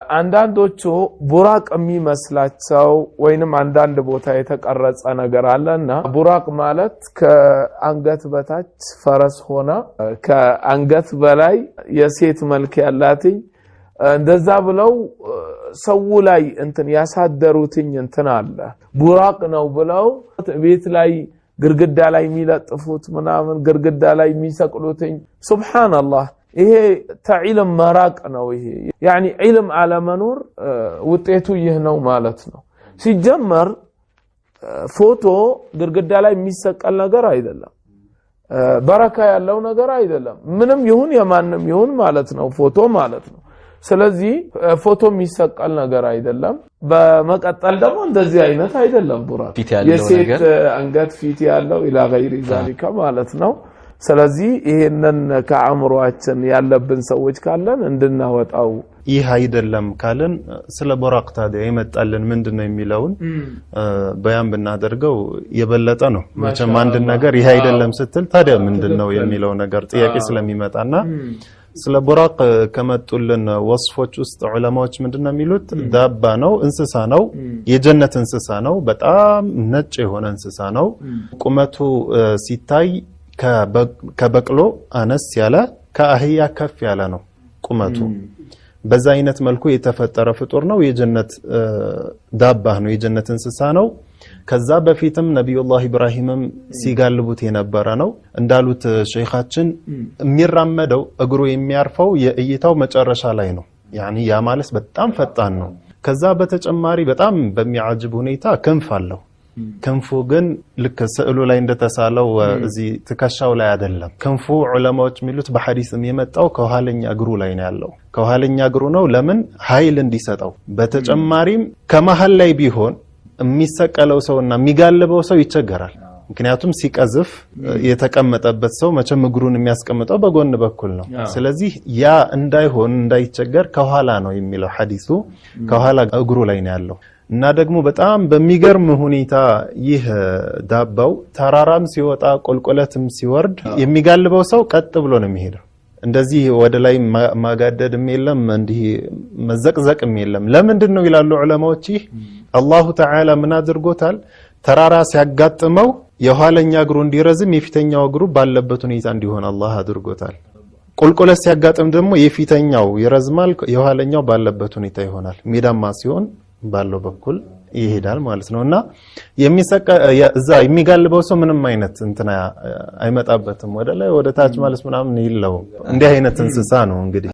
አንዳንዶቹ ቡራቅ የሚመስላቸው ወይንም አንዳንድ ቦታ የተቀረጸ ነገር አለና ቡራቅ ማለት ከአንገት በታች ፈረስ ሆና ከአንገት በላይ የሴት መልክ ያላትኝ እንደዛ ብለው ሰው ላይ እንትን ያሳደሩትኝ እንትን አለ ቡራቅ ነው ብለው ቤት ላይ ግርግዳ ላይ የሚለጥፉት ምናምን ግርግዳ ላይ የሚሰቅሉትኝ ሱብሃንአላህ ይሄ ተዒልም መራቅ ነው ይሄ ያኒ ዒልም አለመኖር ውጤቱ ይህ ነው ማለት ነው ሲጀመር ፎቶ ግርግዳ ላይ የሚሰቀል ነገር አይደለም በረካ ያለው ነገር አይደለም ምንም ይሁን የማንም ይሁን ማለት ነው ፎቶ ማለት ነው ስለዚህ ፎቶ የሚሰቀል ነገር አይደለም በመቀጠል ደግሞ እንደዚህ አይነት አይደለም ቡራቅ የሴት አንገት ፊት ያለው ኢላ ገይሪ ዛሊካ ማለት ነው ስለዚህ ይሄንን ከአእምሮአችን ያለብን ሰዎች ካለን እንድናወጣው ይህ አይደለም ካለን ስለ ቡራቅ ታዲያ ይመጣልን ምንድነው የሚለውን በያን ብናደርገው የበለጠ ነው መቼም አንድ ነገር ይህ አይደለም ስትል ታዲያ ምንድነው የሚለው ነገር ጥያቄ ስለሚመጣና ስለ ቡራቅ ከመጡልን ወስፎች ውስጥ ዑለማዎች ምንድነው የሚሉት ዳባ ነው እንስሳ ነው የጀነት እንስሳ ነው በጣም ነጭ የሆነ እንስሳ ነው ቁመቱ ሲታይ ከበቅሎ አነስ ያለ ከአህያ ከፍ ያለ ነው ቁመቱ በዛ አይነት መልኩ የተፈጠረ ፍጡር ነው የጀነት ዳባ ነው የጀነት እንስሳ ነው ከዛ በፊትም ነብዩላህ ኢብራሂምም ሲጋልቡት የነበረ ነው እንዳሉት ሸይኻችን የሚራመደው እግሩ የሚያርፈው የእይታው መጨረሻ ላይ ነው ያኒ ያ ማለት በጣም ፈጣን ነው ከዛ በተጨማሪ በጣም በሚያጅብ ሁኔታ ክንፍ አለው ክንፉ ግን ልክ ስዕሉ ላይ እንደተሳለው እዚህ ትከሻው ላይ አይደለም ክንፉ ዑለማዎች የሚሉት በሐዲስም የመጣው ከኋለኛ እግሩ ላይ ነው ያለው ከኋለኛ እግሩ ነው ለምን ኃይል እንዲሰጠው በተጨማሪም ከመሃል ላይ ቢሆን የሚሰቀለው ሰውና የሚጋልበው ሰው ይቸገራል ምክንያቱም ሲቀዝፍ የተቀመጠበት ሰው መቼም እግሩን የሚያስቀምጠው በጎን በኩል ነው ስለዚህ ያ እንዳይሆን እንዳይቸገር ከኋላ ነው የሚለው ሐዲሱ ከኋላ እግሩ ላይ ነው ያለው እና ደግሞ በጣም በሚገርም ሁኔታ ይህ ዳባው ተራራም ሲወጣ ቁልቁለትም ሲወርድ የሚጋልበው ሰው ቀጥ ብሎ ነው የሚሄደው እንደዚህ ወደ ላይ ማጋደድም የለም እንዲህ መዘቅዘቅም የለም ለምንድን ነው ይላሉ ዑለማዎች አላሁ ተዓላ ምን አድርጎታል ተራራ ሲያጋጥመው የኋለኛ እግሩ እንዲረዝም የፊተኛው እግሩ ባለበት ሁኔታ እንዲሆን አላህ አድርጎታል ቁልቁለት ሲያጋጥም ደግሞ የፊተኛው ይረዝማል የኋለኛው ባለበት ሁኔታ ይሆናል ሜዳማ ሲሆን ባለው በኩል ይሄዳል ማለት ነውና እዛ የሚጋልበው ሰው ምንም አይነት እንትና አይመጣበትም ወደ ላይ ወደ ታች ማለት ምናምን ይለው እንዲህ አይነት እንስሳ ነው እንግዲህ